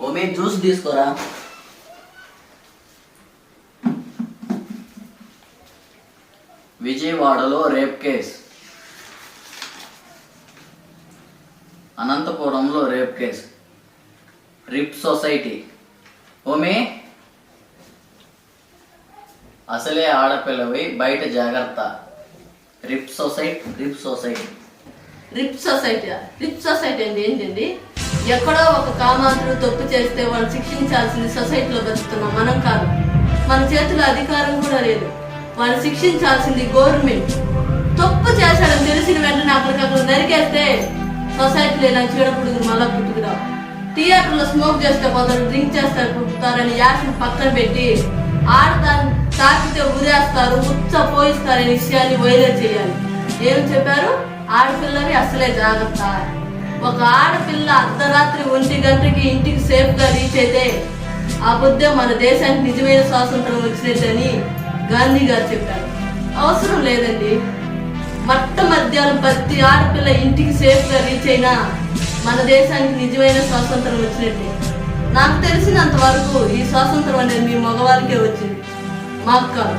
ఓమే juice తీసుకోరా. విజయవాడలో rape case, అనంతపురంలో రేప్ కేస్, రిప్ సొసైటీ. ఓమే అసలే ఆడపిల్లవి, బయట జాగ్రత్త. రిప్ సొసైటీ రిప్ సొసైటీ రిప్ సొసైటీ రిప్ సొసైటీ అండి ఏంటండి? ఎక్కడో ఒక కామాంతుడు తప్పు చేస్తే వాళ్ళు శిక్షించాల్సింది సొసైటీలో బతుకుతున్నాం మనం కాదు. మన చేతిలో అధికారం కూడా లేదు. వాళ్ళు శిక్షించాల్సింది గవర్నమెంట్. తప్పు చేశాడని తెలిసిన వెంటనే అక్కడికక్కడ నరికేస్తే సొసైటీలో ఇలా చీడపుడుగురు మళ్ళా పుట్టుకురావు. థియేటర్లో స్మోక్ చేస్తే కొందరు డ్రింక్ చేస్తారు పుట్టుతారని యాక్షన్ పక్కన పెట్టి ఆడదాన్ని తాకితే ఉరేస్తారు, ఉచ్చ పోయిస్తారని విషయాన్ని వైరల్ చేయాలి. ఏం చెప్పారు? ఆడపిల్లవి అసలే జాగ్రత్త. ఒక ఆడపిల్ల అర్ధరాత్రి 1 గంటకి ఇంటికి సేఫ్ గా రీచ్ అయితే ఆ బుద్ధే మన దేశానికి నిజమైన స్వాతంత్రం వచ్చినట్టని గాంధీ గారు చెప్పారు. అవసరం లేదండి. మధ్యాహ్నం ప్రతి ఆడపిల్ల ఇంటికి సేఫ్ గా రీచ్ అయినా మన దేశానికి నిజమైన స్వాతంత్రం వచ్చినట్టే. నాకు తెలిసినంత వరకు ఈ స్వాతంత్రం అనేది మీ మగవాళ్ళకే వచ్చింది, మాకు కాదు.